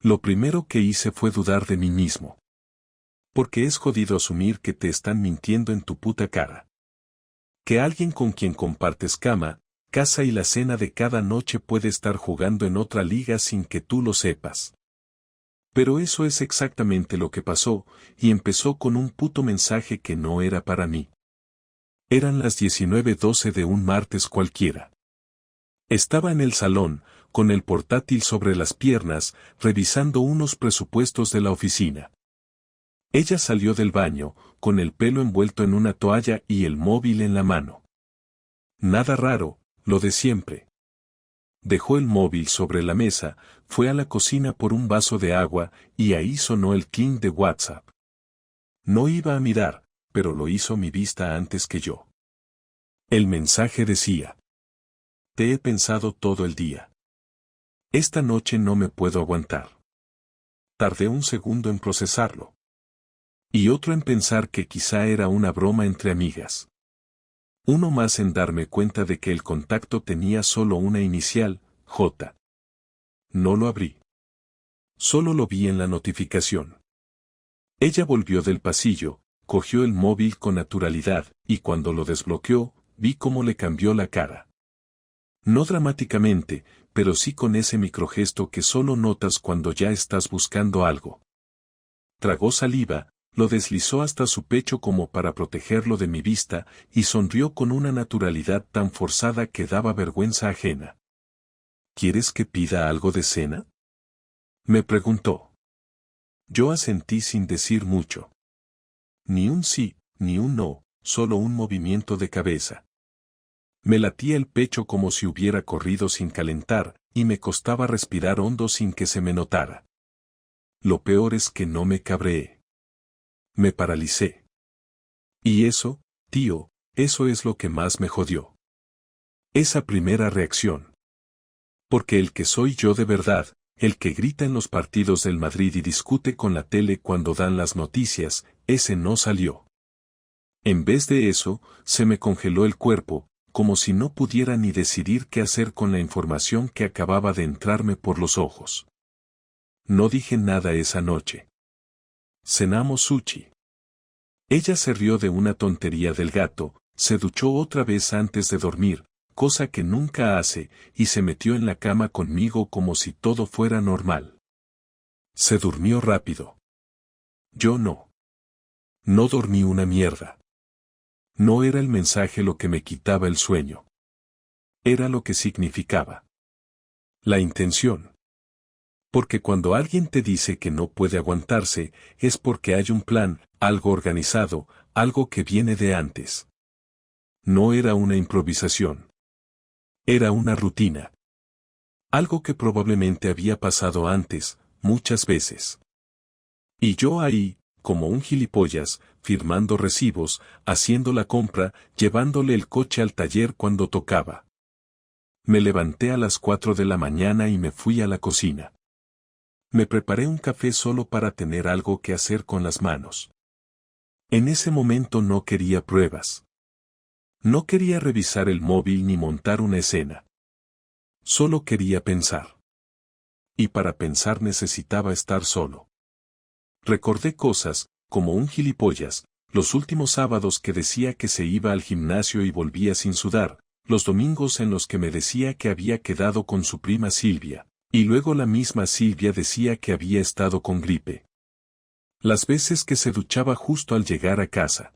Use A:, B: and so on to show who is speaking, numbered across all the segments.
A: Lo primero que hice fue dudar de mí mismo. Porque es jodido asumir que te están mintiendo en tu puta cara. Que alguien con quien compartes cama, casa y la cena de cada noche puede estar jugando en otra liga sin que tú lo sepas. Pero eso es exactamente lo que pasó, y empezó con un puto mensaje que no era para mí. Eran las 19:12 de un martes cualquiera. Estaba en el salón, con el portátil sobre las piernas, revisando unos presupuestos de la oficina. Ella salió del baño, con el pelo envuelto en una toalla y el móvil en la mano. Nada raro, lo de siempre. Dejó el móvil sobre la mesa, fue a la cocina por un vaso de agua, y ahí sonó el clink de WhatsApp. No iba a mirar, pero lo hizo mi vista antes que yo. El mensaje decía: te he pensado todo el día. Esta noche no me puedo aguantar. Tardé un segundo en procesarlo. Y otro en pensar que quizá era una broma entre amigas. Uno más en darme cuenta de que el contacto tenía solo una inicial, J. No lo abrí. Solo lo vi en la notificación. Ella volvió del pasillo, cogió el móvil con naturalidad, y cuando lo desbloqueó, vi cómo le cambió la cara. No dramáticamente, pero sí con ese microgesto que solo notas cuando ya estás buscando algo. Tragó saliva, lo deslizó hasta su pecho como para protegerlo de mi vista, y sonrió con una naturalidad tan forzada que daba vergüenza ajena. ¿Quieres que pida algo de cena?, me preguntó. Yo asentí sin decir mucho. Ni un sí, ni un no, solo un movimiento de cabeza. Me latía el pecho como si hubiera corrido sin calentar, y me costaba respirar hondo sin que se me notara. Lo peor es que no me cabreé. Me paralicé. Y eso, tío, eso es lo que más me jodió. Esa primera reacción. Porque el que soy yo de verdad, el que grita en los partidos del Madrid y discute con la tele cuando dan las noticias, ese no salió. En vez de eso, se me congeló el cuerpo, como si no pudiera ni decidir qué hacer con la información que acababa de entrarme por los ojos. No dije nada esa noche. Cenamos sushi. Ella se rió de una tontería del gato, se duchó otra vez antes de dormir, cosa que nunca hace, y se metió en la cama conmigo como si todo fuera normal. Se durmió rápido. Yo no. No dormí una mierda. No era el mensaje lo que me quitaba el sueño. Era lo que significaba. La intención. Porque cuando alguien te dice que no puede aguantarse, es porque hay un plan, algo organizado, algo que viene de antes. No era una improvisación. Era una rutina. Algo que probablemente había pasado antes, muchas veces. Y yo ahí, como un gilipollas, firmando recibos, haciendo la compra, llevándole el coche al taller cuando tocaba. Me levanté a las 4 de la mañana y me fui a la cocina. Me preparé un café solo para tener algo que hacer con las manos. En ese momento no quería pruebas. No quería revisar el móvil ni montar una escena. Solo quería pensar. Y para pensar necesitaba estar solo. Recordé cosas, como un gilipollas, los últimos sábados que decía que se iba al gimnasio y volvía sin sudar, los domingos en los que me decía que había quedado con su prima Silvia. Y luego la misma Silvia decía que había estado con gripe. Las veces que se duchaba justo al llegar a casa.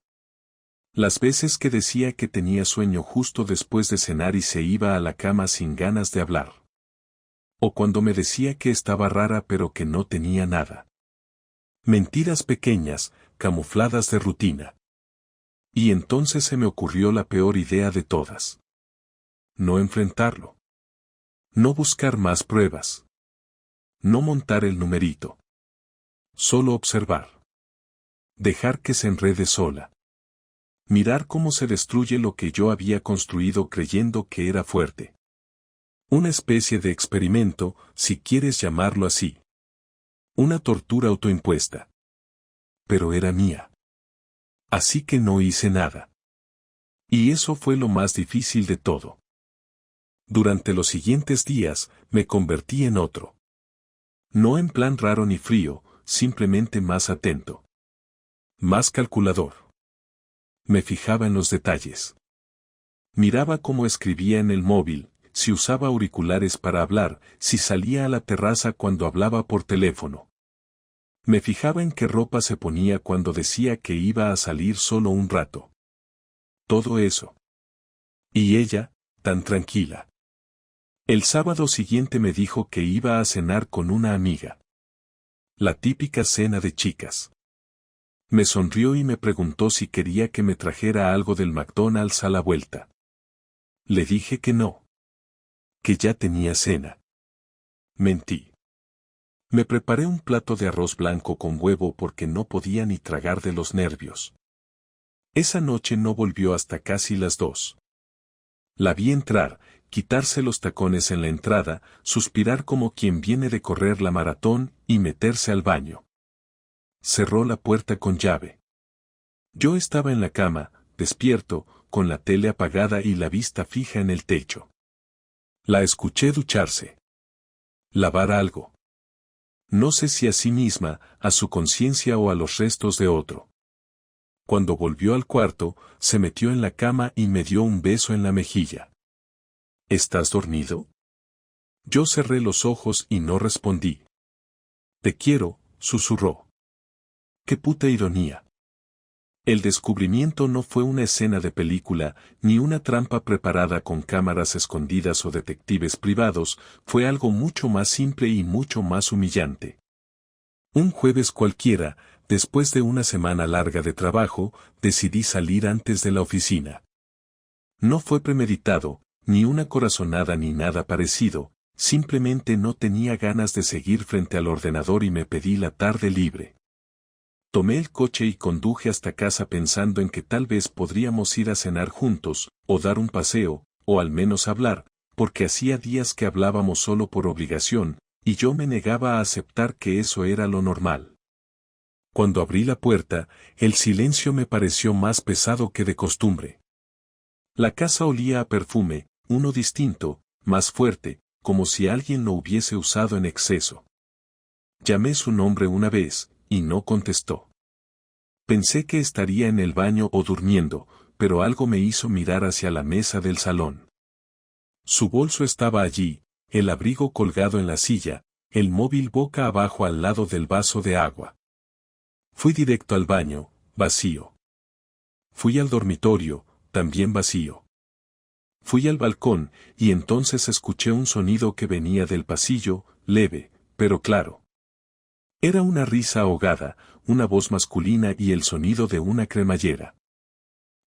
A: Las veces que decía que tenía sueño justo después de cenar y se iba a la cama sin ganas de hablar. O cuando me decía que estaba rara pero que no tenía nada. Mentiras pequeñas, camufladas de rutina. Y entonces se me ocurrió la peor idea de todas. No enfrentarlo. No buscar más pruebas. No montar el numerito. Solo observar. Dejar que se enrede sola. Mirar cómo se destruye lo que yo había construido creyendo que era fuerte. Una especie de experimento, si quieres llamarlo así. Una tortura autoimpuesta. Pero era mía. Así que no hice nada. Y eso fue lo más difícil de todo. Durante los siguientes días, me convertí en otro. No en plan raro ni frío, simplemente más atento. Más calculador. Me fijaba en los detalles. Miraba cómo escribía en el móvil, si usaba auriculares para hablar, si salía a la terraza cuando hablaba por teléfono. Me fijaba en qué ropa se ponía cuando decía que iba a salir solo un rato. Todo eso. Y ella, tan tranquila. El sábado siguiente me dijo que iba a cenar con una amiga. La típica cena de chicas. Me sonrió y me preguntó si quería que me trajera algo del McDonald's a la vuelta. Le dije que no. Que ya tenía cena. Mentí. Me preparé un plato de arroz blanco con huevo porque no podía ni tragar de los nervios. Esa noche no volvió hasta casi las 2. La vi entrar, quitarse los tacones en la entrada, suspirar como quien viene de correr la maratón y meterse al baño. Cerró la puerta con llave. Yo estaba en la cama, despierto, con la tele apagada y la vista fija en el techo. La escuché ducharse. Lavar algo. No sé si a sí misma, a su conciencia o a los restos de otro. Cuando volvió al cuarto, se metió en la cama y me dio un beso en la mejilla. ¿Estás dormido? Yo cerré los ojos y no respondí. Te quiero, susurró. ¡Qué puta ironía! El descubrimiento no fue una escena de película, ni una trampa preparada con cámaras escondidas o detectives privados, fue algo mucho más simple y mucho más humillante. Un jueves cualquiera, después de una semana larga de trabajo, decidí salir antes de la oficina. No fue premeditado, ni una corazonada ni nada parecido, simplemente no tenía ganas de seguir frente al ordenador y me pedí la tarde libre. Tomé el coche y conduje hasta casa pensando en que tal vez podríamos ir a cenar juntos, o dar un paseo, o al menos hablar, porque hacía días que hablábamos solo por obligación, y yo me negaba a aceptar que eso era lo normal. Cuando abrí la puerta, el silencio me pareció más pesado que de costumbre. La casa olía a perfume, uno distinto, más fuerte, como si alguien lo hubiese usado en exceso. Llamé su nombre una vez, y no contestó. Pensé que estaría en el baño o durmiendo, pero algo me hizo mirar hacia la mesa del salón. Su bolso estaba allí, el abrigo colgado en la silla, el móvil boca abajo al lado del vaso de agua. Fui directo al baño, vacío. Fui al dormitorio, también vacío. Fui al balcón, y entonces escuché un sonido que venía del pasillo, leve, pero claro. Era una risa ahogada, una voz masculina y el sonido de una cremallera.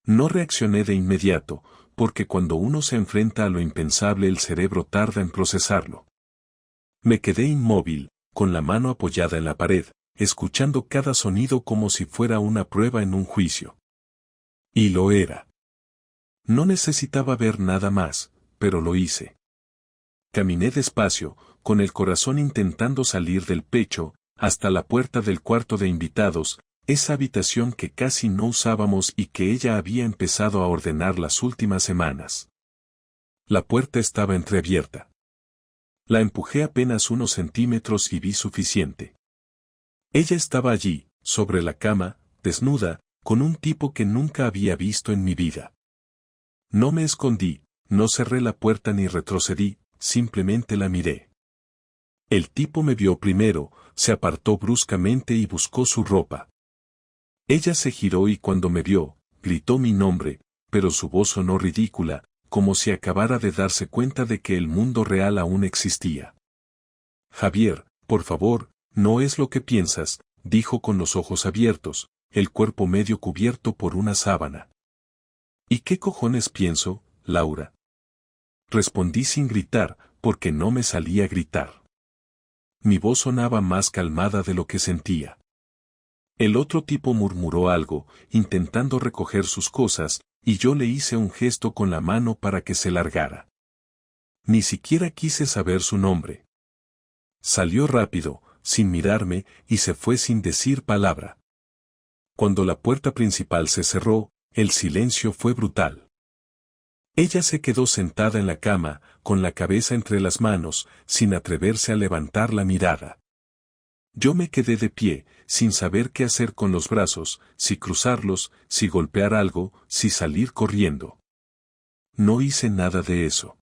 A: No reaccioné de inmediato, porque cuando uno se enfrenta a lo impensable el cerebro tarda en procesarlo. Me quedé inmóvil, con la mano apoyada en la pared, escuchando cada sonido como si fuera una prueba en un juicio. Y lo era. No necesitaba ver nada más, pero lo hice. Caminé despacio, con el corazón intentando salir del pecho, hasta la puerta del cuarto de invitados, esa habitación que casi no usábamos y que ella había empezado a ordenar las últimas semanas. La puerta estaba entreabierta. La empujé apenas unos centímetros y vi suficiente. Ella estaba allí, sobre la cama, desnuda, con un tipo que nunca había visto en mi vida. No me escondí, no cerré la puerta ni retrocedí, simplemente la miré. El tipo me vio primero, se apartó bruscamente y buscó su ropa. Ella se giró y cuando me vio, gritó mi nombre, pero su voz sonó ridícula, como si acabara de darse cuenta de que el mundo real aún existía. Javier, por favor, no es lo que piensas, dijo con los ojos abiertos, el cuerpo medio cubierto por una sábana. ¿Y qué cojones pienso, Laura? Respondí sin gritar, porque no me salía a gritar. Mi voz sonaba más calmada de lo que sentía. El otro tipo murmuró algo, intentando recoger sus cosas, y yo le hice un gesto con la mano para que se largara. Ni siquiera quise saber su nombre. Salió rápido, sin mirarme, y se fue sin decir palabra. Cuando la puerta principal se cerró, el silencio fue brutal. Ella se quedó sentada en la cama, con la cabeza entre las manos, sin atreverse a levantar la mirada. Yo me quedé de pie, sin saber qué hacer con los brazos, si cruzarlos, si golpear algo, si salir corriendo. No hice nada de eso.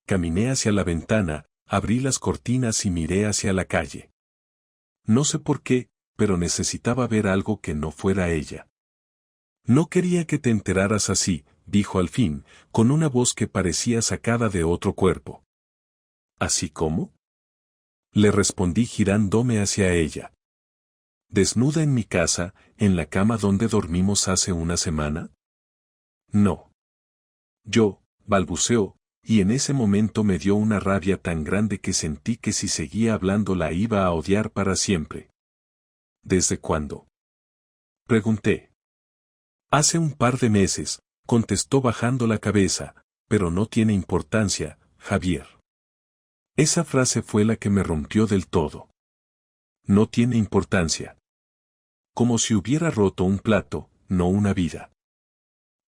A: Caminé hacia la ventana, abrí las cortinas y miré hacia la calle. No sé por qué, pero necesitaba ver algo que no fuera ella. No quería que te enteraras así, dijo al fin, con una voz que parecía sacada de otro cuerpo. ¿Así cómo? Le respondí girándome hacia ella. ¿Desnuda en mi casa, en la cama donde dormimos hace una semana? No. Yo, balbuceó, y en ese momento me dio una rabia tan grande que sentí que si seguía hablando la iba a odiar para siempre. ¿Desde cuándo? Pregunté. Hace un par de meses, contestó bajando la cabeza, pero no tiene importancia, Javier. Esa frase fue la que me rompió del todo. No tiene importancia. Como si hubiera roto un plato, no una vida.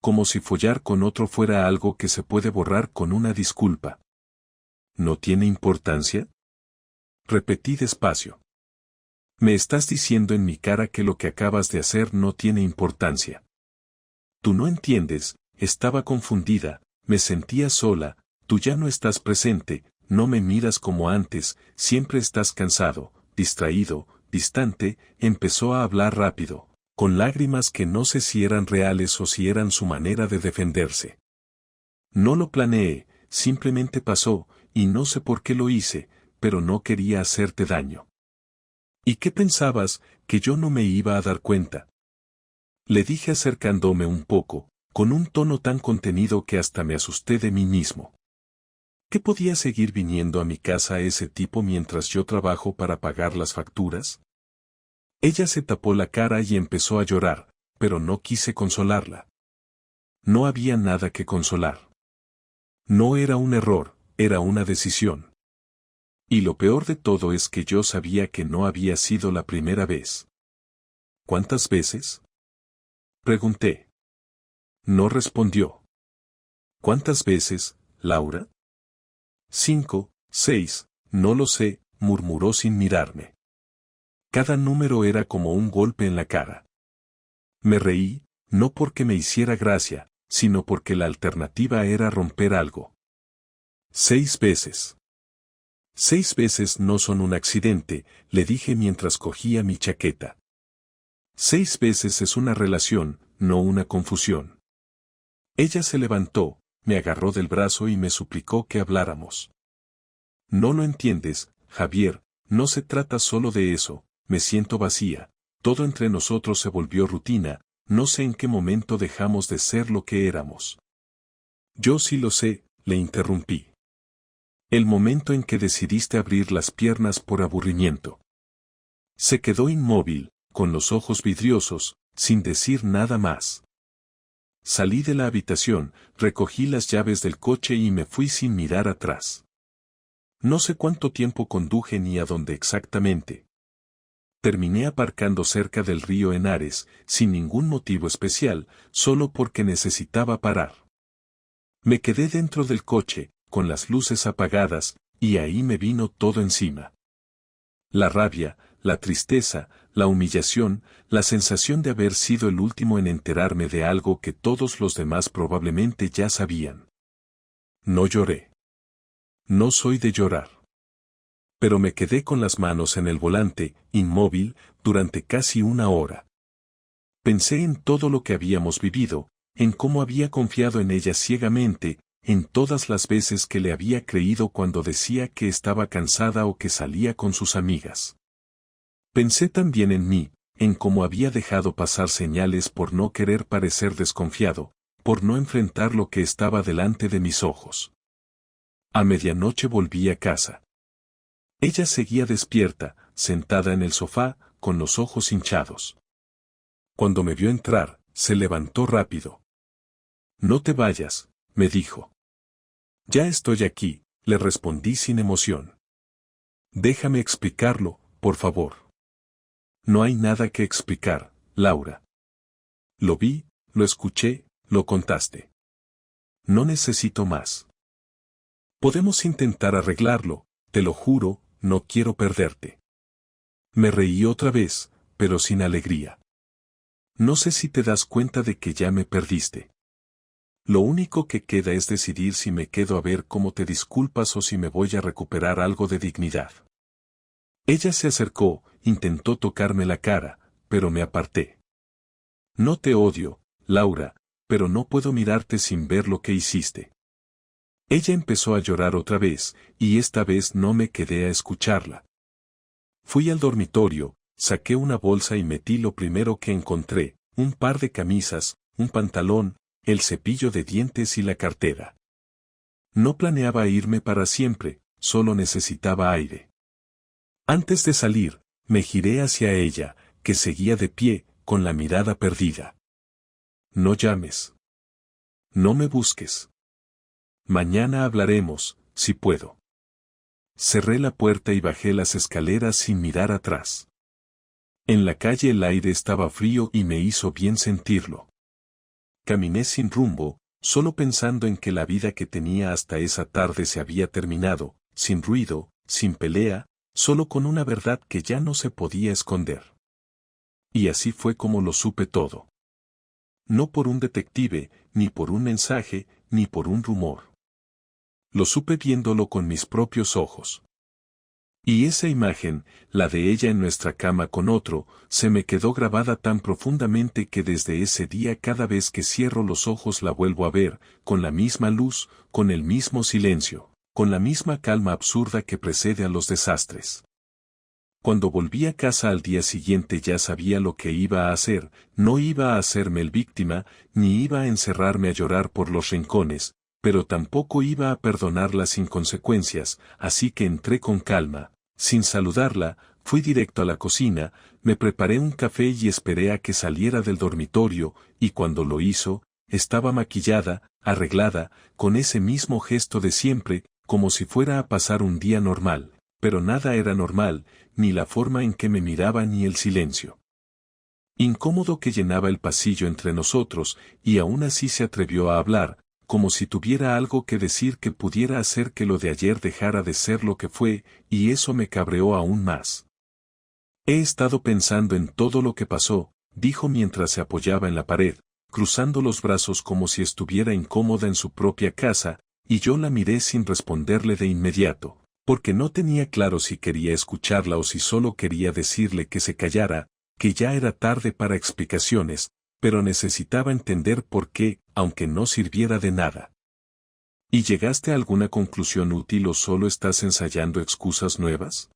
A: Como si follar con otro fuera algo que se puede borrar con una disculpa. ¿No tiene importancia? Repetí despacio. Me estás diciendo en mi cara que lo que acabas de hacer no tiene importancia. Tú no entiendes, estaba confundida, me sentía sola, tú ya no estás presente, no me miras como antes, siempre estás cansado, distraído, distante, empezó a hablar rápido, con lágrimas que no sé si eran reales o si eran su manera de defenderse. No lo planeé, simplemente pasó, y no sé por qué lo hice, pero no quería hacerte daño. ¿Y qué pensabas, que yo no me iba a dar cuenta? Le dije acercándome un poco, con un tono tan contenido que hasta me asusté de mí mismo. ¿Qué podía seguir viniendo a mi casa ese tipo mientras yo trabajo para pagar las facturas? Ella se tapó la cara y empezó a llorar, pero no quise consolarla. No había nada que consolar. No era un error, era una decisión. Y lo peor de todo es que yo sabía que no había sido la primera vez. ¿Cuántas veces? Pregunté. No respondió. ¿Cuántas veces, Laura? 5, 6, no lo sé, murmuró sin mirarme. Cada número era como un golpe en la cara. Me reí, no porque me hiciera gracia, sino porque la alternativa era romper algo. 6 veces. 6 veces no son un accidente, le dije mientras cogía mi chaqueta. 6 veces es una relación, no una confusión. Ella se levantó, me agarró del brazo y me suplicó que habláramos. No lo entiendes, Javier, no se trata solo de eso, me siento vacía, todo entre nosotros se volvió rutina, no sé en qué momento dejamos de ser lo que éramos. Yo sí lo sé, le interrumpí. El momento en que decidiste abrir las piernas por aburrimiento. Se quedó inmóvil, con los ojos vidriosos, sin decir nada más. Salí de la habitación, recogí las llaves del coche y me fui sin mirar atrás. No sé cuánto tiempo conduje ni a dónde exactamente. Terminé aparcando cerca del río Henares, sin ningún motivo especial, solo porque necesitaba parar. Me quedé dentro del coche, con las luces apagadas, y ahí me vino todo encima. La rabia, la tristeza, la humillación, la sensación de haber sido el último en enterarme de algo que todos los demás probablemente ya sabían. No lloré. No soy de llorar. Pero me quedé con las manos en el volante, inmóvil, durante casi una hora. Pensé en todo lo que habíamos vivido, en cómo había confiado en ella ciegamente, en todas las veces que le había creído cuando decía que estaba cansada o que salía con sus amigas. Pensé también en mí, en cómo había dejado pasar señales por no querer parecer desconfiado, por no enfrentar lo que estaba delante de mis ojos. A medianoche volví a casa. Ella seguía despierta, sentada en el sofá, con los ojos hinchados. Cuando me vio entrar, se levantó rápido. No te vayas, me dijo. Ya estoy aquí, le respondí sin emoción. Déjame explicarlo, por favor. No hay nada que explicar, Laura. Lo vi, lo escuché, lo contaste. No necesito más. Podemos intentar arreglarlo, te lo juro, no quiero perderte. Me reí otra vez, pero sin alegría. No sé si te das cuenta de que ya me perdiste. Lo único que queda es decidir si me quedo a ver cómo te disculpas o si me voy a recuperar algo de dignidad. Ella se acercó, intentó tocarme la cara, pero me aparté. No te odio, Laura, pero no puedo mirarte sin ver lo que hiciste. Ella empezó a llorar otra vez, y esta vez no me quedé a escucharla. Fui al dormitorio, saqué una bolsa y metí lo primero que encontré, un par de camisas, un pantalón, el cepillo de dientes y la cartera. No planeaba irme para siempre, solo necesitaba aire. Antes de salir, me giré hacia ella, que seguía de pie, con la mirada perdida. No llames. No me busques. Mañana hablaremos, si puedo. Cerré la puerta y bajé las escaleras sin mirar atrás. En la calle el aire estaba frío y me hizo bien sentirlo. Caminé sin rumbo, solo pensando en que la vida que tenía hasta esa tarde se había terminado, sin ruido, sin pelea, solo con una verdad que ya no se podía esconder. Y así fue como lo supe todo. No por un detective, ni por un mensaje, ni por un rumor. Lo supe viéndolo con mis propios ojos. Y esa imagen, la de ella en nuestra cama con otro, se me quedó grabada tan profundamente que desde ese día cada vez que cierro los ojos la vuelvo a ver, con la misma luz, con el mismo silencio, con la misma calma absurda que precede a los desastres. Cuando volví a casa al día siguiente ya sabía lo que iba a hacer, no iba a hacerme el víctima, ni iba a encerrarme a llorar por los rincones, pero tampoco iba a perdonarla sin consecuencias, así que entré con calma. Sin saludarla, fui directo a la cocina, me preparé un café y esperé a que saliera del dormitorio, y cuando lo hizo, estaba maquillada, arreglada, con ese mismo gesto de siempre, como si fuera a pasar un día normal, pero nada era normal, ni la forma en que me miraba ni el silencio incómodo que llenaba el pasillo entre nosotros, y aún así se atrevió a hablar, como si tuviera algo que decir que pudiera hacer que lo de ayer dejara de ser lo que fue, y eso me cabreó aún más. He estado pensando en todo lo que pasó, dijo mientras se apoyaba en la pared, cruzando los brazos como si estuviera incómoda en su propia casa, y yo la miré sin responderle de inmediato, porque no tenía claro si quería escucharla o si solo quería decirle que se callara, que ya era tarde para explicaciones, pero necesitaba entender por qué, aunque no sirviera de nada. ¿Y llegaste a alguna conclusión útil o solo estás ensayando excusas nuevas?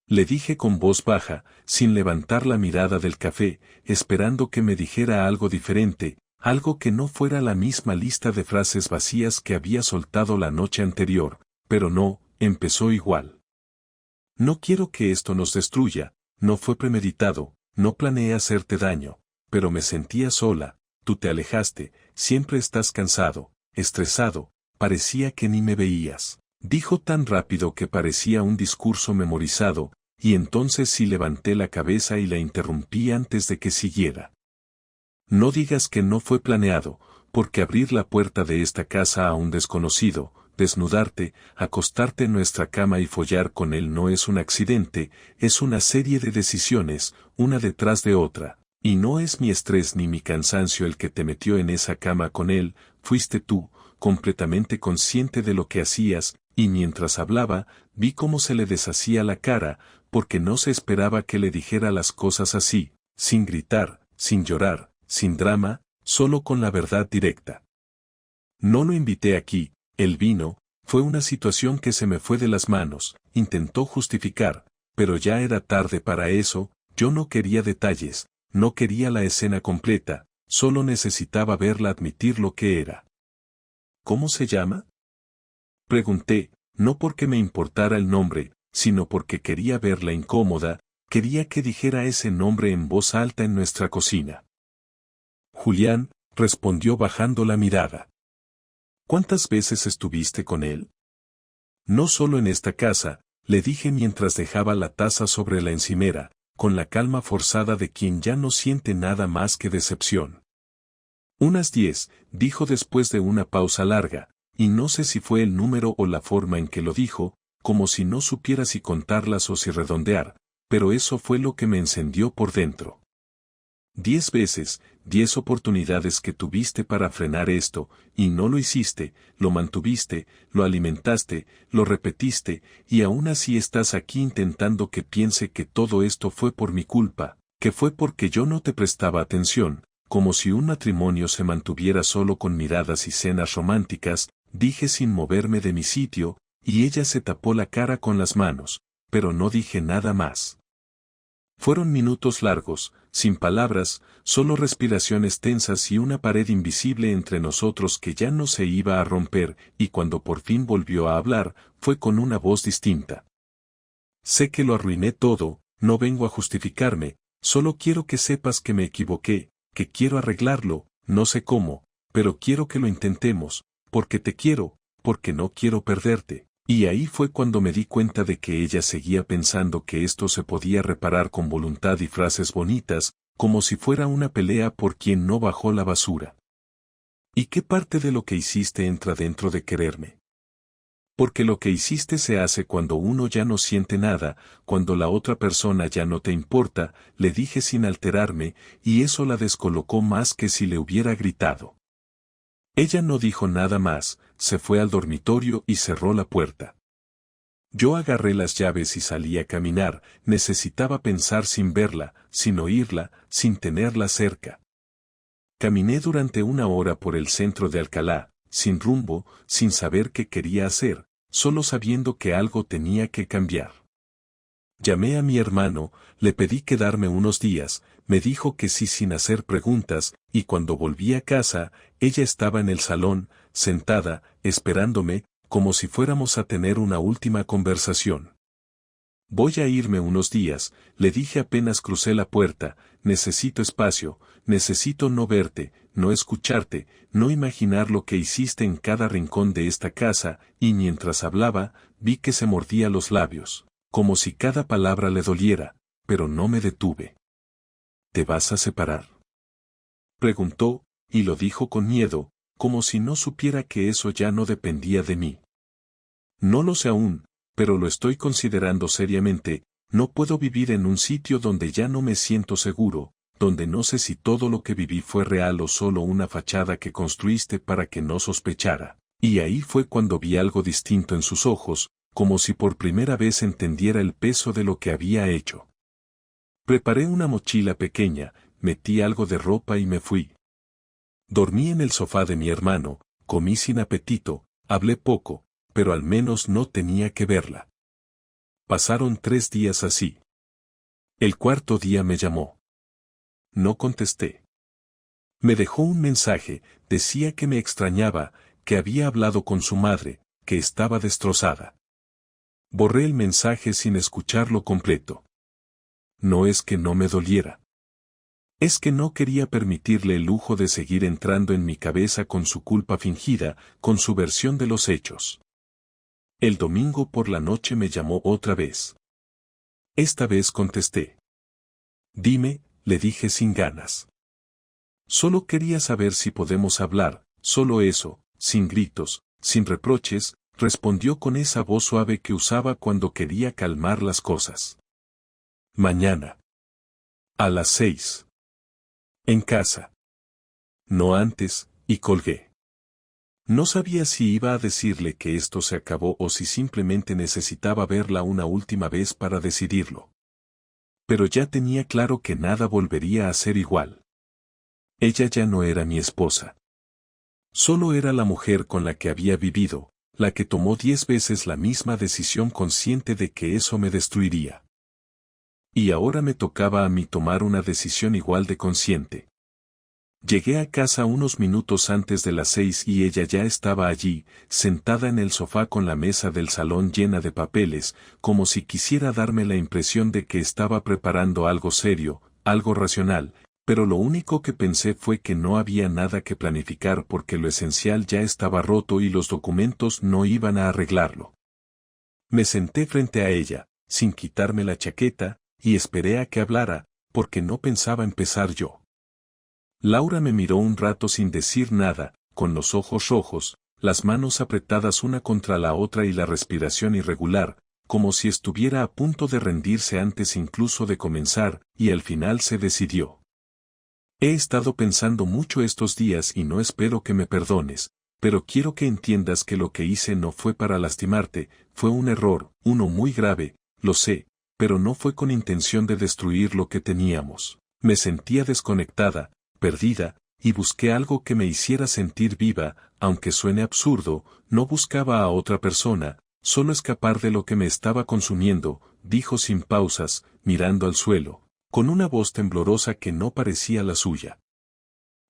A: Le dije con voz baja, sin levantar la mirada del café, esperando que me dijera algo diferente, algo que no fuera la misma lista de frases vacías que había soltado la noche anterior, pero no, empezó igual. No quiero que esto nos destruya, no fue premeditado, no planeé hacerte daño, pero me sentía sola, tú te alejaste, siempre estás cansado, estresado, parecía que ni me veías. Dijo tan rápido que parecía un discurso memorizado, y entonces sí levanté la cabeza y la interrumpí antes de que siguiera. No digas que no fue planeado, porque abrir la puerta de esta casa a un desconocido, desnudarte, acostarte en nuestra cama y follar con él no es un accidente, es una serie de decisiones, una detrás de otra, y no es mi estrés ni mi cansancio el que te metió en esa cama con él, fuiste tú, completamente consciente de lo que hacías, y mientras hablaba, vi cómo se le deshacía la cara, porque no se esperaba que le dijera las cosas así, sin gritar, sin llorar, sin drama, solo con la verdad directa. No lo invité aquí, él vino, fue una situación que se me fue de las manos, intentó justificar, pero ya era tarde para eso, yo no quería detalles, no quería la escena completa, solo necesitaba verla admitir lo que era. ¿Cómo se llama? Pregunté, no porque me importara el nombre, sino porque quería verla incómoda, quería que dijera ese nombre en voz alta en nuestra cocina. Julián, respondió bajando la mirada. ¿Cuántas veces estuviste con él? No solo en esta casa, le dije mientras dejaba la taza sobre la encimera, con la calma forzada de quien ya no siente nada más que decepción. Unas 10, dijo después de una pausa larga, y no sé si fue el número o la forma en que lo dijo, como si no supiera si contarlas o si redondear, pero eso fue lo que me encendió por dentro. 10 veces, 10 oportunidades que tuviste para frenar esto, y no lo hiciste, lo mantuviste, lo alimentaste, lo repetiste, y aún así estás aquí intentando que piense que todo esto fue por mi culpa, que fue porque yo no te prestaba atención, como si un matrimonio se mantuviera solo con miradas y cenas románticas, dije sin moverme de mi sitio, y ella se tapó la cara con las manos, pero no dije nada más. Fueron minutos largos, sin palabras, solo respiraciones tensas y una pared invisible entre nosotros que ya no se iba a romper, y cuando por fin volvió a hablar, fue con una voz distinta. Sé que lo arruiné todo, no vengo a justificarme, solo quiero que sepas que me equivoqué, que quiero arreglarlo, no sé cómo, pero quiero que lo intentemos, porque te quiero, porque no quiero perderte. Y ahí fue cuando me di cuenta de que ella seguía pensando que esto se podía reparar con voluntad y frases bonitas, como si fuera una pelea por quien no bajó la basura. ¿Y qué parte de lo que hiciste entra dentro de quererme? Porque lo que hiciste se hace cuando uno ya no siente nada, cuando la otra persona ya no te importa, le dije sin alterarme, y eso la descolocó más que si le hubiera gritado. Ella no dijo nada más, se fue al dormitorio y cerró la puerta. Yo agarré las llaves y salí a caminar, necesitaba pensar sin verla, sin oírla, sin tenerla cerca. Caminé durante 1 hora por el centro de Alcalá, sin rumbo, sin saber qué quería hacer, solo sabiendo que algo tenía que cambiar. Llamé a mi hermano, le pedí quedarme unos días, me dijo que sí sin hacer preguntas, y cuando volví a casa, ella estaba en el salón, sentada, esperándome, como si fuéramos a tener una última conversación. Voy a irme unos días, le dije apenas crucé la puerta, necesito espacio, necesito no verte, no escucharte, no imaginar lo que hiciste en cada rincón de esta casa, y mientras hablaba, vi que se mordía los labios, como si cada palabra le doliera, pero no me detuve. ¿Te vas a separar?, preguntó, y lo dijo con miedo, como si no supiera que eso ya no dependía de mí. No lo sé aún, pero lo estoy considerando seriamente, no puedo vivir en un sitio donde ya no me siento seguro, donde no sé si todo lo que viví fue real o solo una fachada que construiste para que no sospechara. Y ahí fue cuando vi algo distinto en sus ojos, como si por primera vez entendiera el peso de lo que había hecho. Preparé una mochila pequeña, metí algo de ropa y me fui. Dormí en el sofá de mi hermano, comí sin apetito, hablé poco, pero al menos no tenía que verla. Pasaron 3 días así. El 4.º día me llamó. No contesté. Me dejó un mensaje, decía que me extrañaba, que había hablado con su madre, que estaba destrozada. Borré el mensaje sin escucharlo completo. No es que no me doliera. Es que no quería permitirle el lujo de seguir entrando en mi cabeza con su culpa fingida, con su versión de los hechos. El domingo por la noche me llamó otra vez. Esta vez contesté. Dime, le dije sin ganas. Solo quería saber si podemos hablar, solo eso, sin gritos, sin reproches, respondió con esa voz suave que usaba cuando quería calmar las cosas. Mañana. A las 6. En casa. No antes, y colgué. No sabía si iba a decirle que esto se acabó o si simplemente necesitaba verla una última vez para decidirlo. Pero ya tenía claro que nada volvería a ser igual. Ella ya no era mi esposa. Solo era la mujer con la que había vivido, la que tomó 10 veces la misma decisión consciente de que eso me destruiría. Y ahora me tocaba a mí tomar una decisión igual de consciente. Llegué a casa unos minutos antes de las 6 y ella ya estaba allí, sentada en el sofá con la mesa del salón llena de papeles, como si quisiera darme la impresión de que estaba preparando algo serio, algo racional, pero lo único que pensé fue que no había nada que planificar porque lo esencial ya estaba roto y los documentos no iban a arreglarlo. Me senté frente a ella, sin quitarme la chaqueta, y esperé a que hablara, porque no pensaba empezar yo. Laura me miró un rato sin decir nada, con los ojos rojos, las manos apretadas una contra la otra y la respiración irregular, como si estuviera a punto de rendirse antes incluso de comenzar, y al final se decidió. He estado pensando mucho estos días y no espero que me perdones, pero quiero que entiendas que lo que hice no fue para lastimarte, fue un error, uno muy grave, lo sé, pero no fue con intención de destruir lo que teníamos. Me sentía desconectada, perdida, y busqué algo que me hiciera sentir viva, aunque suene absurdo, no buscaba a otra persona, solo escapar de lo que me estaba consumiendo, dijo sin pausas, mirando al suelo, con una voz temblorosa que no parecía la suya.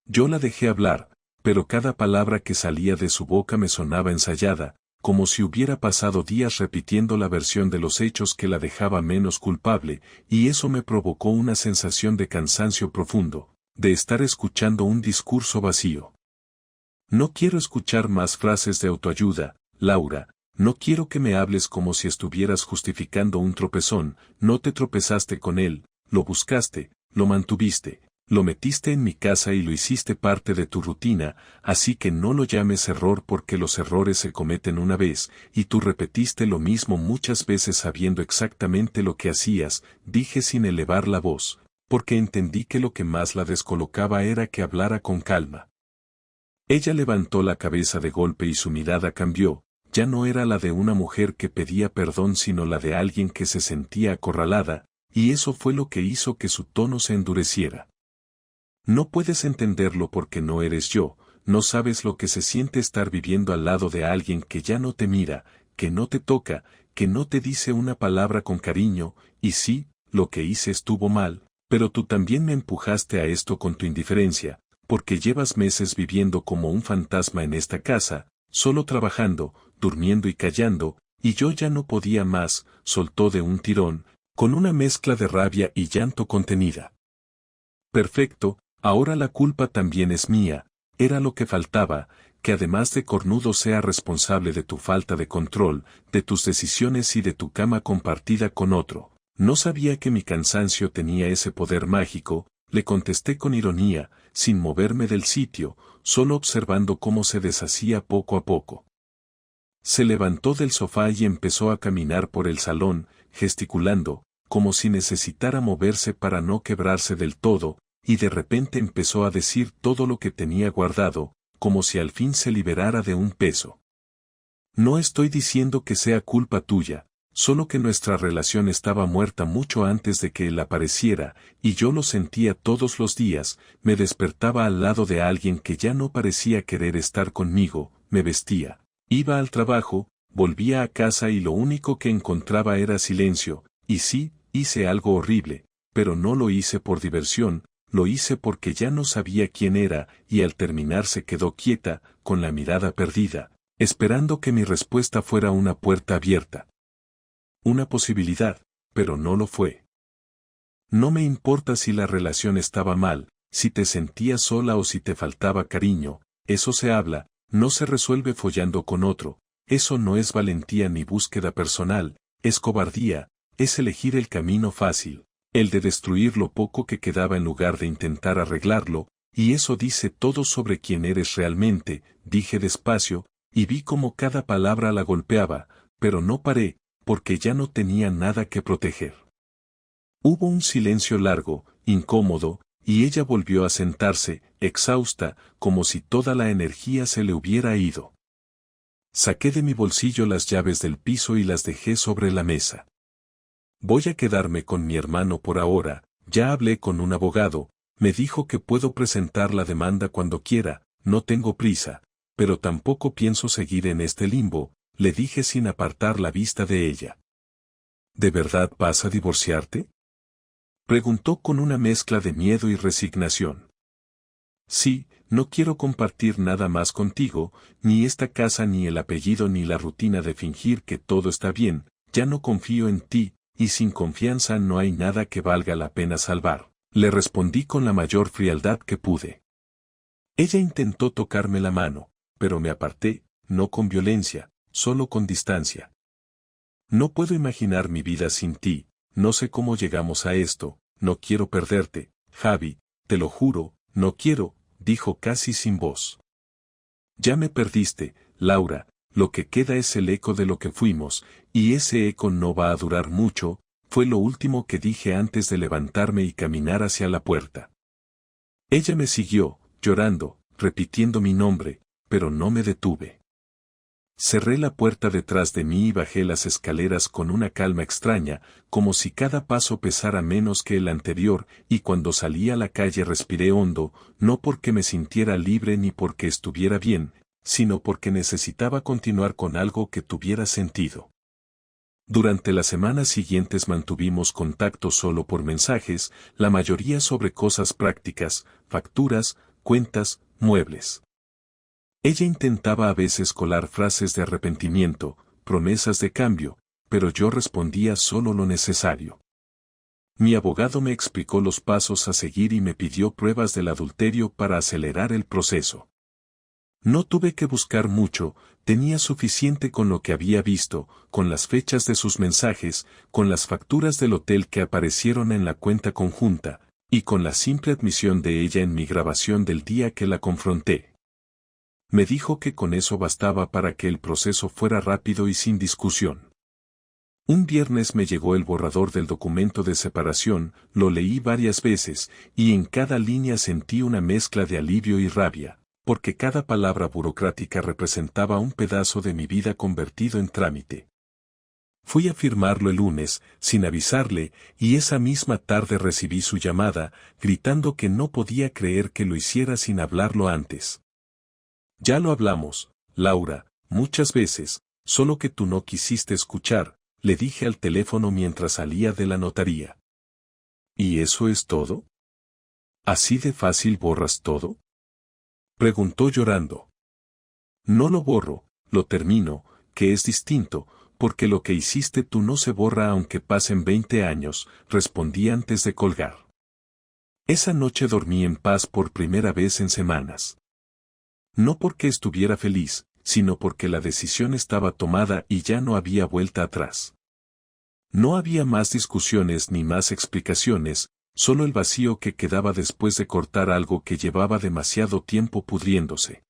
A: Yo la dejé hablar, pero cada palabra que salía de su boca me sonaba ensayada, como si hubiera pasado días repitiendo la versión de los hechos que la dejaba menos culpable, y eso me provocó una sensación de cansancio profundo, de estar escuchando un discurso vacío. No quiero escuchar más frases de autoayuda, Laura, no quiero que me hables como si estuvieras justificando un tropezón, no te tropezaste con él, lo buscaste, lo mantuviste, lo metiste en mi casa y lo hiciste parte de tu rutina, así que no lo llames error porque los errores se cometen una vez, y tú repetiste lo mismo muchas veces sabiendo exactamente lo que hacías, dije sin elevar la voz, porque entendí que lo que más la descolocaba era que hablara con calma. Ella levantó la cabeza de golpe y su mirada cambió, ya no era la de una mujer que pedía perdón sino la de alguien que se sentía acorralada, y eso fue lo que hizo que su tono se endureciera. No puedes entenderlo porque no eres yo, no sabes lo que se siente estar viviendo al lado de alguien que ya no te mira, que no te toca, que no te dice una palabra con cariño, y sí, lo que hice estuvo mal, pero tú también me empujaste a esto con tu indiferencia, porque llevas meses viviendo como un fantasma en esta casa, solo trabajando, durmiendo y callando, y yo ya no podía más, soltó de un tirón, con una mezcla de rabia y llanto contenida. Perfecto, ahora la culpa también es mía, era lo que faltaba, que además de cornudo sea responsable de tu falta de control, de tus decisiones y de tu cama compartida con otro. No sabía que mi cansancio tenía ese poder mágico, le contesté con ironía, sin moverme del sitio, solo observando cómo se deshacía poco a poco. Se levantó del sofá y empezó a caminar por el salón, gesticulando, como si necesitara moverse para no quebrarse del todo, y de repente empezó a decir todo lo que tenía guardado, como si al fin se liberara de un peso. No estoy diciendo que sea culpa tuya, solo que nuestra relación estaba muerta mucho antes de que él apareciera, y yo lo sentía todos los días, me despertaba al lado de alguien que ya no parecía querer estar conmigo, me vestía, iba al trabajo, volvía a casa y lo único que encontraba era silencio, y sí, hice algo horrible, pero no lo hice por diversión, lo hice porque ya no sabía quién era, y al terminar se quedó quieta, con la mirada perdida, esperando que mi respuesta fuera una puerta abierta. Una posibilidad, pero no lo fue. No me importa si la relación estaba mal, si te sentías sola o si te faltaba cariño, eso se habla, no se resuelve follando con otro, eso no es valentía ni búsqueda personal, es cobardía, es elegir el camino fácil, el de destruir lo poco que quedaba en lugar de intentar arreglarlo, y eso dice todo sobre quién eres realmente, dije despacio, y vi cómo cada palabra la golpeaba, pero no paré, porque ya no tenía nada que proteger. Hubo un silencio largo, incómodo, y ella volvió a sentarse, exhausta, como si toda la energía se le hubiera ido. Saqué de mi bolsillo las llaves del piso y las dejé sobre la mesa. Voy a quedarme con mi hermano por ahora, ya hablé con un abogado, me dijo que puedo presentar la demanda cuando quiera, no tengo prisa, pero tampoco pienso seguir en este limbo, le dije sin apartar la vista de ella. ¿De verdad vas a divorciarte?, preguntó con una mezcla de miedo y resignación. Sí, no quiero compartir nada más contigo, ni esta casa ni el apellido ni la rutina de fingir que todo está bien, ya no confío en ti, y sin confianza no hay nada que valga la pena salvar, le respondí con la mayor frialdad que pude. Ella intentó tocarme la mano, pero me aparté, no con violencia, solo con distancia. No puedo imaginar mi vida sin ti, no sé cómo llegamos a esto, no quiero perderte, Javi, te lo juro, no quiero, dijo casi sin voz. Ya me perdiste, Laura, lo que queda es el eco de lo que fuimos, y ese eco no va a durar mucho, fue lo último que dije antes de levantarme y caminar hacia la puerta. Ella me siguió, llorando, repitiendo mi nombre, pero no me detuve. Cerré la puerta detrás de mí y bajé las escaleras con una calma extraña, como si cada paso pesara menos que el anterior, y cuando salí a la calle respiré hondo, no porque me sintiera libre ni porque estuviera bien, sino porque necesitaba continuar con algo que tuviera sentido. Durante las semanas siguientes mantuvimos contacto solo por mensajes, la mayoría sobre cosas prácticas, facturas, cuentas, muebles. Ella intentaba a veces colar frases de arrepentimiento, promesas de cambio, pero yo respondía solo lo necesario. Mi abogado me explicó los pasos a seguir y me pidió pruebas del adulterio para acelerar el proceso. No tuve que buscar mucho, tenía suficiente con lo que había visto, con las fechas de sus mensajes, con las facturas del hotel que aparecieron en la cuenta conjunta, y con la simple admisión de ella en mi grabación del día que la confronté. Me dijo que con eso bastaba para que el proceso fuera rápido y sin discusión. Un viernes me llegó el borrador del documento de separación, lo leí varias veces, y en cada línea sentí una mezcla de alivio y rabia, porque cada palabra burocrática representaba un pedazo de mi vida convertido en trámite. Fui a firmarlo el lunes, sin avisarle, y esa misma tarde recibí su llamada, gritando que no podía creer que lo hiciera sin hablarlo antes. Ya lo hablamos, Laura, muchas veces, solo que tú no quisiste escuchar, le dije al teléfono mientras salía de la notaría. ¿Y eso es todo? ¿Así de fácil borras todo? Preguntó llorando. No lo borro, lo termino, que es distinto, porque lo que hiciste tú no se borra aunque pasen 20 años, respondí antes de colgar. Esa noche dormí en paz por primera vez en semanas. No porque estuviera feliz, sino porque la decisión estaba tomada y ya no había vuelta atrás. No había más discusiones ni más explicaciones, solo el vacío que quedaba después de cortar algo que llevaba demasiado tiempo pudriéndose.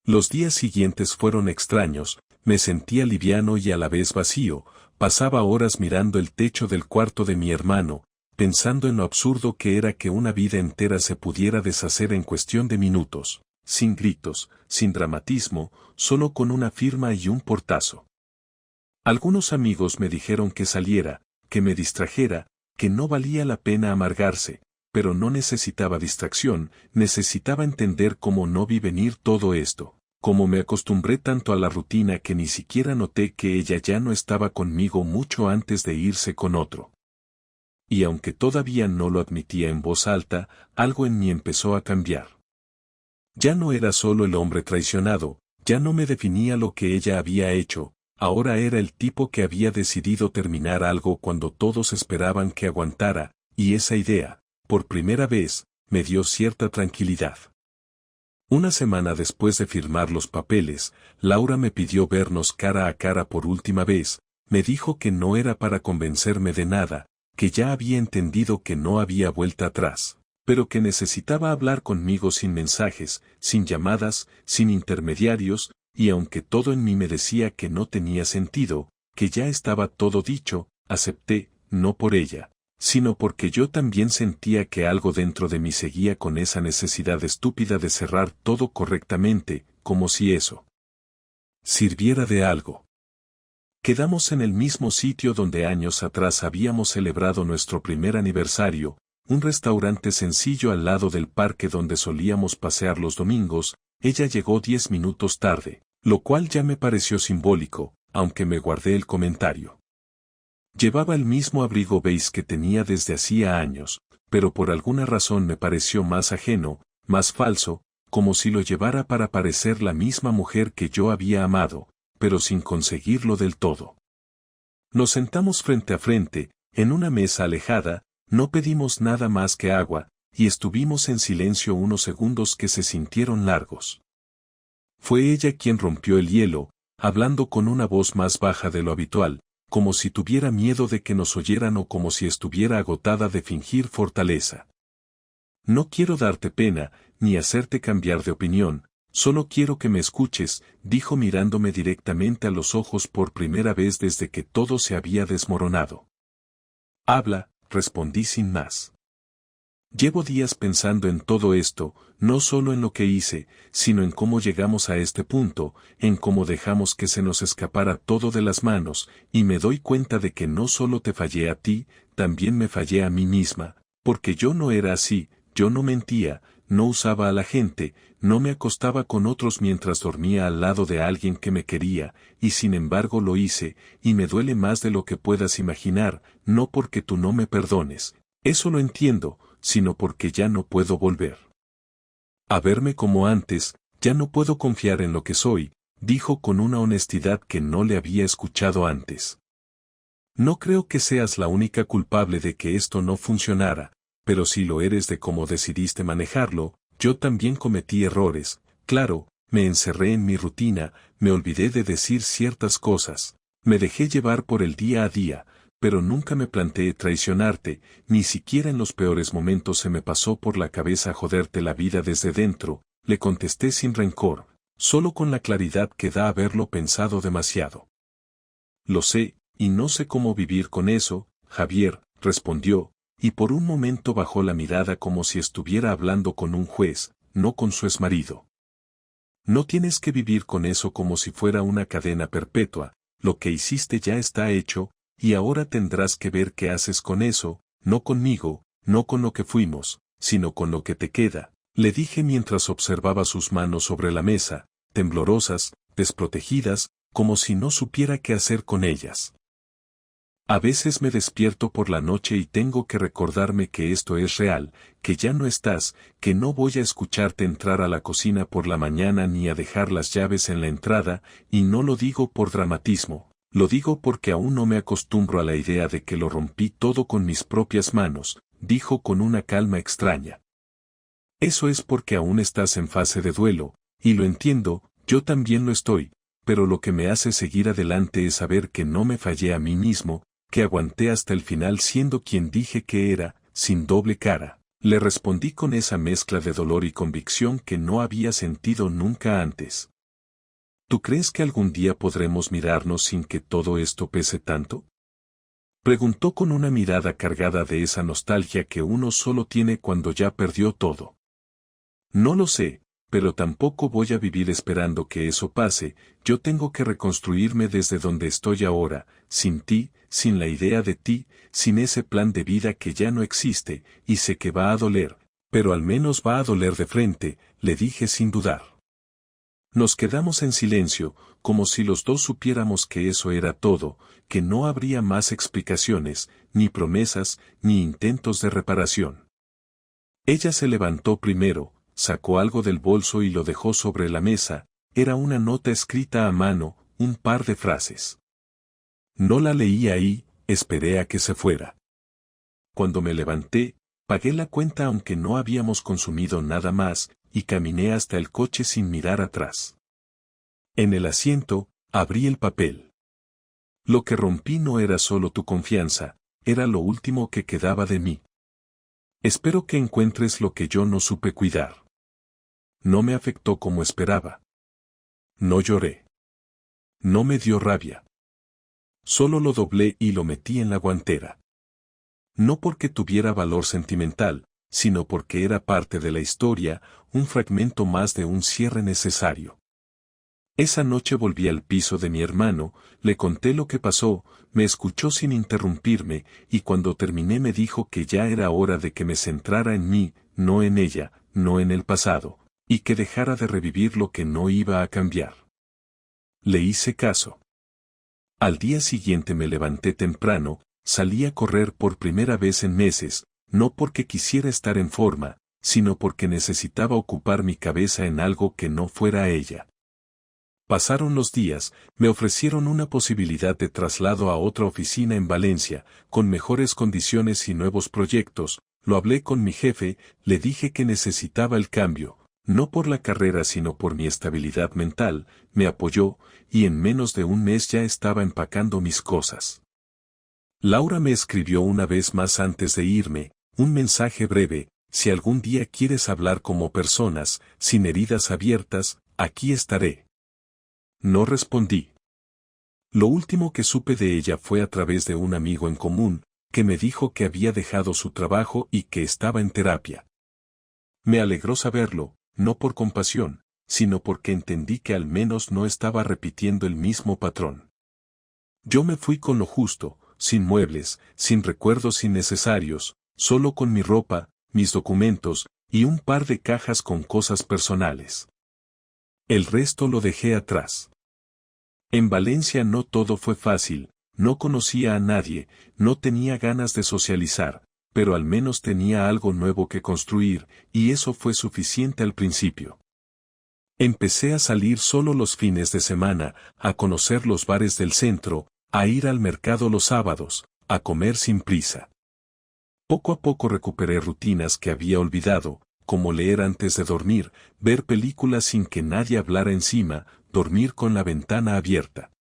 A: Los días siguientes fueron extraños, me sentía liviano y a la vez vacío, pasaba horas mirando el techo del cuarto de mi hermano, pensando en lo absurdo que era que una vida entera se pudiera deshacer en cuestión de minutos. Sin gritos, sin dramatismo, solo con una firma y un portazo. Algunos amigos me dijeron que saliera, que me distrajera, que no valía la pena amargarse, pero no necesitaba distracción, necesitaba entender cómo no vi venir todo esto, cómo me acostumbré tanto a la rutina que ni siquiera noté que ella ya no estaba conmigo mucho antes de irse con otro. Y aunque todavía no lo admitía en voz alta, algo en mí empezó a cambiar. Ya no era solo el hombre traicionado, ya no me definía lo que ella había hecho, ahora era el tipo que había decidido terminar algo cuando todos esperaban que aguantara, y esa idea, por primera vez, me dio cierta tranquilidad. Una semana después de firmar los papeles, Laura me pidió vernos cara a cara por última vez, me dijo que no era para convencerme de nada, que ya había entendido que no había vuelta atrás, pero que necesitaba hablar conmigo sin mensajes, sin llamadas, sin intermediarios, y aunque todo en mí me decía que no tenía sentido, que ya estaba todo dicho, acepté, no por ella, sino porque yo también sentía que algo dentro de mí seguía con esa necesidad estúpida de cerrar todo correctamente, como si eso sirviera de algo. Quedamos en el mismo sitio donde años atrás habíamos celebrado nuestro primer aniversario, un restaurante sencillo al lado del parque donde solíamos pasear los domingos. Ella llegó 10 minutos tarde, lo cual ya me pareció simbólico, aunque me guardé el comentario. Llevaba el mismo abrigo beige que tenía desde hacía años, pero por alguna razón me pareció más ajeno, más falso, como si lo llevara para parecer la misma mujer que yo había amado, pero sin conseguirlo del todo. Nos sentamos frente a frente, en una mesa alejada, no pedimos nada más que agua, y estuvimos en silencio unos segundos que se sintieron largos. Fue ella quien rompió el hielo, hablando con una voz más baja de lo habitual, como si tuviera miedo de que nos oyeran o como si estuviera agotada de fingir fortaleza. No quiero darte pena, ni hacerte cambiar de opinión, Solo quiero que me escuches, dijo mirándome directamente a los ojos por primera vez desde que todo se había desmoronado. Habla, respondí sin más. Llevo días pensando en todo esto, no solo en lo que hice, sino en cómo llegamos a este punto, en cómo dejamos que se nos escapara todo de las manos, y me doy cuenta de que no solo te fallé a ti, también me fallé a mí misma, porque yo no era así, yo no mentía, no usaba a la gente, no me acostaba con otros mientras dormía al lado de alguien que me quería, y sin embargo lo hice, y me duele más de lo que puedas imaginar, no porque tú no me perdones, eso lo entiendo, sino porque ya no puedo volver a verme como antes, ya no puedo confiar en lo que soy, dijo con una honestidad que no le había escuchado antes. No creo que seas la única culpable de que esto no funcionara, pero si lo eres de cómo decidiste manejarlo, yo también cometí errores, claro, me encerré en mi rutina, me olvidé de decir ciertas cosas, me dejé llevar por el día a día, pero nunca me planteé traicionarte, ni siquiera en los peores momentos se me pasó por la cabeza joderte la vida desde dentro, le contesté sin rencor, solo con la claridad que da haberlo pensado demasiado. Lo sé, y no sé cómo vivir con eso, Javier, respondió, y por un momento bajó la mirada como si estuviera hablando con un juez, no con su exmarido. No tienes que vivir con eso como si fuera una cadena perpetua, lo que hiciste ya está hecho, y ahora tendrás que ver qué haces con eso, no conmigo, no con lo que fuimos, sino con lo que te queda, le dije mientras observaba sus manos sobre la mesa, temblorosas, desprotegidas, como si no supiera qué hacer con ellas. A veces me despierto por la noche y tengo que recordarme que esto es real, que ya no estás, que no voy a escucharte entrar a la cocina por la mañana ni a dejar las llaves en la entrada, y no lo digo por dramatismo. Lo digo porque aún no me acostumbro a la idea de que lo rompí todo con mis propias manos, dijo con una calma extraña. Eso es porque aún estás en fase de duelo, y lo entiendo, yo también lo estoy, pero lo que me hace seguir adelante es saber que no me fallé a mí mismo, que aguanté hasta el final siendo quien dije que era, sin doble cara. Le respondí con esa mezcla de dolor y convicción que no había sentido nunca antes. ¿Tú crees que algún día podremos mirarnos sin que todo esto pese tanto? Preguntó con una mirada cargada de esa nostalgia que uno solo tiene cuando ya perdió todo. No lo sé, pero tampoco voy a vivir esperando que eso pase, yo tengo que reconstruirme desde donde estoy ahora, sin ti, sin la idea de ti, sin ese plan de vida que ya no existe, y sé que va a doler, pero al menos va a doler de frente, le dije sin dudar. Nos quedamos en silencio, como si los dos supiéramos que eso era todo, que no habría más explicaciones, ni promesas, ni intentos de reparación. Ella se levantó primero, sacó algo del bolso y lo dejó sobre la mesa, era una nota escrita a mano, un par de frases. No la leí ahí, esperé a que se fuera. Cuando me levanté, pagué la cuenta aunque no habíamos consumido nada más, y caminé hasta el coche sin mirar atrás. En el asiento, abrí el papel. Lo que rompí no era solo tu confianza, era lo último que quedaba de mí. Espero que encuentres lo que yo no supe cuidar. No me afectó como esperaba. No lloré. No me dio rabia. Solo lo doblé y lo metí en la guantera. No porque tuviera valor sentimental, sino porque era parte de la historia, un fragmento más de un cierre necesario. Esa noche volví al piso de mi hermano, le conté lo que pasó, me escuchó sin interrumpirme, y cuando terminé me dijo que ya era hora de que me centrara en mí, no en ella, no en el pasado, y que dejara de revivir lo que no iba a cambiar. Le hice caso. Al día siguiente me levanté temprano, salí a correr por primera vez en meses, no porque quisiera estar en forma, sino porque necesitaba ocupar mi cabeza en algo que no fuera ella. Pasaron los días, me ofrecieron una posibilidad de traslado a otra oficina en Valencia, con mejores condiciones y nuevos proyectos, lo hablé con mi jefe, le dije que necesitaba el cambio, no por la carrera sino por mi estabilidad mental, me apoyó, y en menos de un mes ya estaba empacando mis cosas. Laura me escribió una vez más antes de irme, un mensaje breve, si algún día quieres hablar como personas, sin heridas abiertas, aquí estaré. No respondí. Lo último que supe de ella fue a través de un amigo en común, que me dijo que había dejado su trabajo y que estaba en terapia. Me alegró saberlo, no por compasión, sino porque entendí que al menos no estaba repitiendo el mismo patrón. Yo me fui con lo justo, sin muebles, sin recuerdos innecesarios, solo con mi ropa, mis documentos, y un par de cajas con cosas personales. El resto lo dejé atrás. En Valencia no todo fue fácil, no conocía a nadie, no tenía ganas de socializar, pero al menos tenía algo nuevo que construir, y eso fue suficiente al principio. Empecé a salir solo los fines de semana, a conocer los bares del centro, a ir al mercado los sábados, a comer sin prisa. Poco a poco recuperé rutinas que había olvidado, como leer antes de dormir, ver películas sin que nadie hablara encima, dormir con la ventana abierta.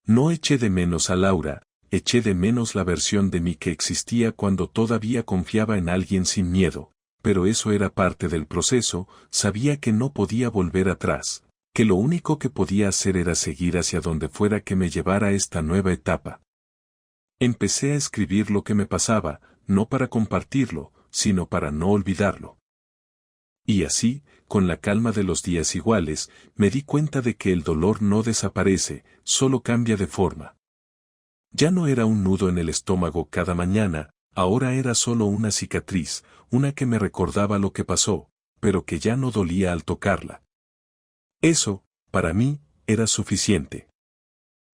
A: No eché de menos a Laura, eché de menos la versión de mí que existía cuando todavía confiaba en alguien sin miedo, pero eso era parte del proceso, sabía que no podía volver atrás, que lo único que podía hacer era seguir hacia donde fuera que me llevara esta nueva etapa. Empecé a escribir lo que me pasaba, no para compartirlo, sino para no olvidarlo. Y así, con la calma de los días iguales, me di cuenta de que el dolor no desaparece, solo cambia de forma. Ya no era un nudo en el estómago cada mañana, ahora era solo una cicatriz, una que me recordaba lo que pasó, pero que ya no dolía al tocarla. Eso, para mí, era suficiente.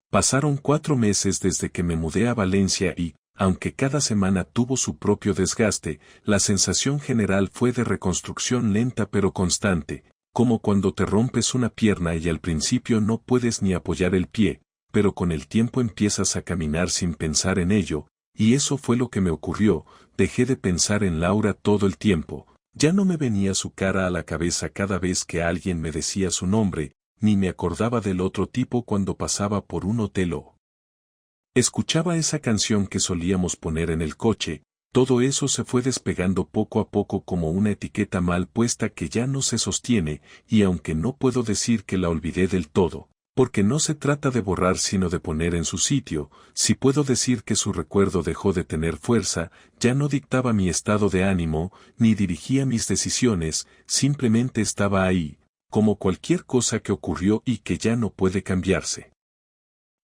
A: Pasaron 4 meses desde que me mudé a Valencia y, aunque cada semana tuvo su propio desgaste, la sensación general fue de reconstrucción lenta pero constante, como cuando te rompes una pierna y al principio no puedes ni apoyar el pie, pero con el tiempo empiezas a caminar sin pensar en ello, y eso fue lo que me ocurrió, dejé de pensar en Laura todo el tiempo, ya no me venía su cara a la cabeza cada vez que alguien me decía su nombre, ni me acordaba del otro tipo cuando pasaba por un hotel o escuchaba esa canción que solíamos poner en el coche, todo eso se fue despegando poco a poco como una etiqueta mal puesta que ya no se sostiene, y aunque no puedo decir que la olvidé del todo, porque no se trata de borrar sino de poner en su sitio, sí puedo decir que su recuerdo dejó de tener fuerza, ya no dictaba mi estado de ánimo, ni dirigía mis decisiones, simplemente estaba ahí, como cualquier cosa que ocurrió y que ya no puede cambiarse.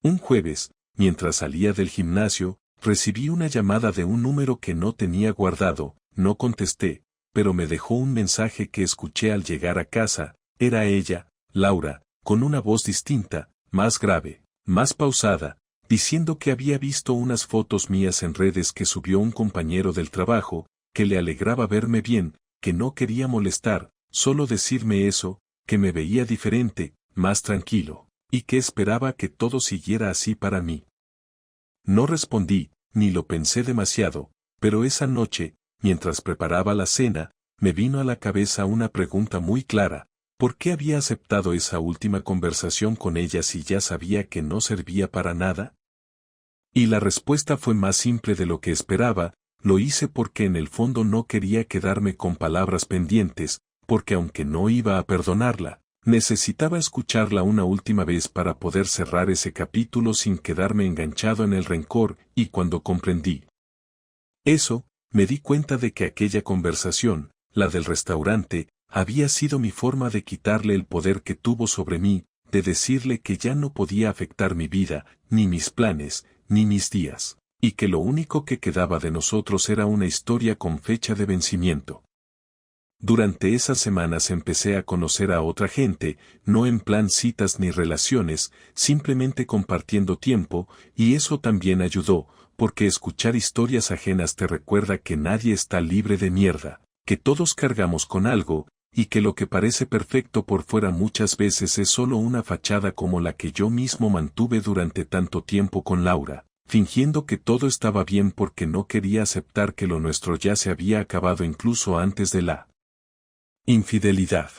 A: Un jueves, mientras salía del gimnasio, recibí una llamada de un número que no tenía guardado, no contesté, pero me dejó un mensaje que escuché al llegar a casa, era ella, Laura, con una voz distinta, más grave, más pausada, diciendo que había visto unas fotos mías en redes que subió un compañero del trabajo, que le alegraba verme bien, que no quería molestar, solo decirme eso, que me veía diferente, más tranquilo, y que esperaba que todo siguiera así para mí. No respondí, ni lo pensé demasiado, pero esa noche, mientras preparaba la cena, me vino a la cabeza una pregunta muy clara, ¿por qué había aceptado esa última conversación con ella si ya sabía que no servía para nada? Y la respuesta fue más simple de lo que esperaba, lo hice porque en el fondo no quería quedarme con palabras pendientes, porque aunque no iba a perdonarla, necesitaba escucharla una última vez para poder cerrar ese capítulo sin quedarme enganchado en el rencor, y cuando comprendí eso, me di cuenta de que aquella conversación, la del restaurante, había sido mi forma de quitarle el poder que tuvo sobre mí, de decirle que ya no podía afectar mi vida, ni mis planes, ni mis días, y que lo único que quedaba de nosotros era una historia con fecha de vencimiento. Durante esas semanas empecé a conocer a otra gente, no en plan citas ni relaciones, simplemente compartiendo tiempo, y eso también ayudó, porque escuchar historias ajenas te recuerda que nadie está libre de mierda, que todos cargamos con algo, y que lo que parece perfecto por fuera muchas veces es solo una fachada como la que yo mismo mantuve durante tanto tiempo con Laura, fingiendo que todo estaba bien porque no quería aceptar que lo nuestro ya se había acabado incluso antes de la infidelidad.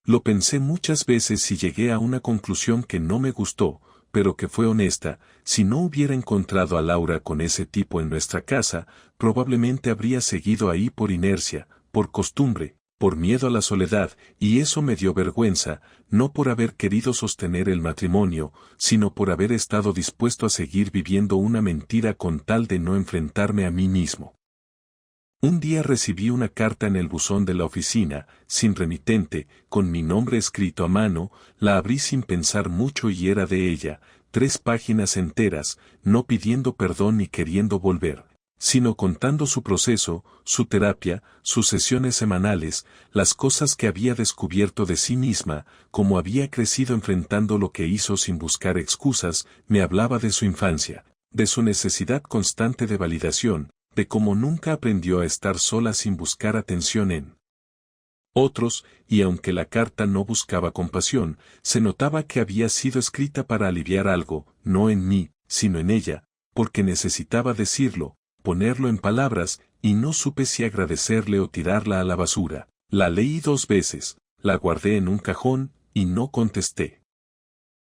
A: Lo pensé muchas veces y llegué a una conclusión que no me gustó, pero que fue honesta, si no hubiera encontrado a Laura con ese tipo en nuestra casa, probablemente habría seguido ahí por inercia, por costumbre, por miedo a la soledad, y eso me dio vergüenza, no por haber querido sostener el matrimonio, sino por haber estado dispuesto a seguir viviendo una mentira con tal de no enfrentarme a mí mismo. Un día recibí una carta en el buzón de la oficina, sin remitente, con mi nombre escrito a mano, la abrí sin pensar mucho y era de ella, 3 páginas enteras, no pidiendo perdón ni queriendo volver, sino contando su proceso, su terapia, sus sesiones semanales, las cosas que había descubierto de sí misma, cómo había crecido enfrentando lo que hizo sin buscar excusas, me hablaba de su infancia, de su necesidad constante de validación, de cómo nunca aprendió a estar sola sin buscar atención en otros, y aunque la carta no buscaba compasión, se notaba que había sido escrita para aliviar algo, no en mí, sino en ella, porque necesitaba decirlo, ponerlo en palabras, y no supe si agradecerle o tirarla a la basura. La leí 2 veces, la guardé en un cajón, y no contesté.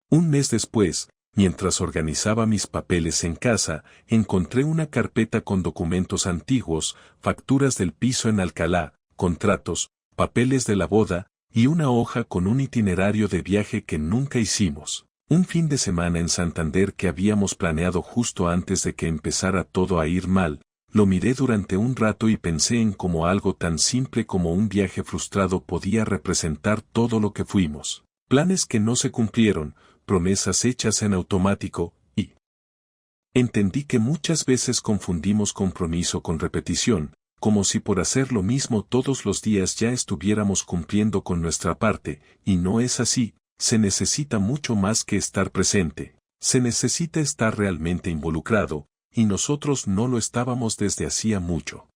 A: Un mes después, mientras organizaba mis papeles en casa, encontré una carpeta con documentos antiguos, facturas del piso en Alcalá, contratos, papeles de la boda, y una hoja con un itinerario de viaje que nunca hicimos. Un fin de semana en Santander que habíamos planeado justo antes de que empezara todo a ir mal, lo miré durante un rato y pensé en cómo algo tan simple como un viaje frustrado podía representar todo lo que fuimos. Planes que no se cumplieron, promesas hechas en automático, y entendí que muchas veces confundimos compromiso con repetición, como si por hacer lo mismo todos los días ya estuviéramos cumpliendo con nuestra parte, y no es así, se necesita mucho más que estar presente, se necesita estar realmente involucrado, y nosotros no lo estábamos desde hacía mucho.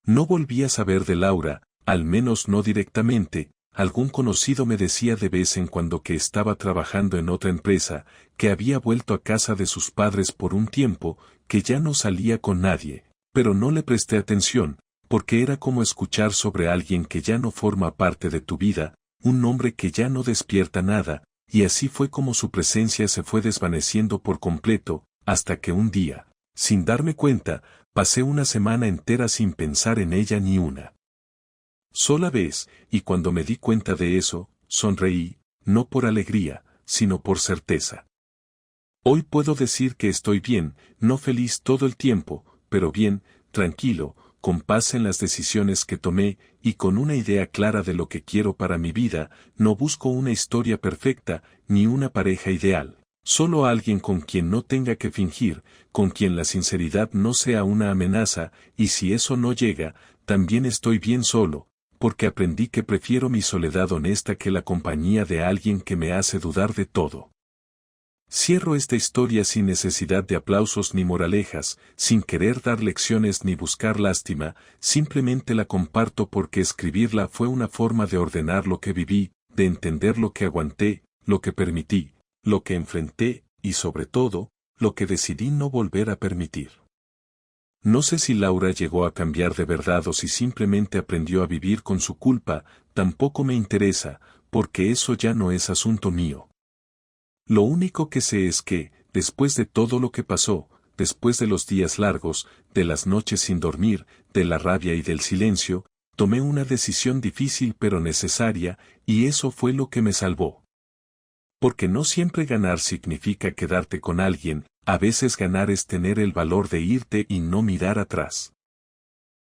A: No volví a saber de Laura, al menos no directamente. Algún conocido me decía de vez en cuando que estaba trabajando en otra empresa, que había vuelto a casa de sus padres por un tiempo, que ya no salía con nadie, pero no le presté atención, porque era como escuchar sobre alguien que ya no forma parte de tu vida, un nombre que ya no despierta nada, y así fue como su presencia se fue desvaneciendo por completo, hasta que un día, sin darme cuenta, pasé una semana entera sin pensar en ella ni una sola vez, y cuando me di cuenta de eso, sonreí, no por alegría, sino por certeza. Hoy puedo decir que estoy bien, no feliz todo el tiempo, pero bien, tranquilo, con paz en las decisiones que tomé, y con una idea clara de lo que quiero para mi vida. No busco una historia perfecta, ni una pareja ideal, solo alguien con quien no tenga que fingir, con quien la sinceridad no sea una amenaza, y si eso no llega, también estoy bien solo, porque aprendí que prefiero mi soledad honesta que la compañía de alguien que me hace dudar de todo. Cierro esta historia sin necesidad de aplausos ni moralejas, sin querer dar lecciones ni buscar lástima, simplemente la comparto porque escribirla fue una forma de ordenar lo que viví, de entender lo que aguanté, lo que permití, lo que enfrenté, y sobre todo, lo que decidí no volver a permitir. No sé si Laura llegó a cambiar de verdad o si simplemente aprendió a vivir con su culpa, tampoco me interesa, porque eso ya no es asunto mío. Lo único que sé es que, después de todo lo que pasó, después de los días largos, de las noches sin dormir, de la rabia y del silencio, tomé una decisión difícil pero necesaria, y eso fue lo que me salvó. Porque no siempre ganar significa quedarte con alguien, a veces ganar es tener el valor de irte y no mirar atrás.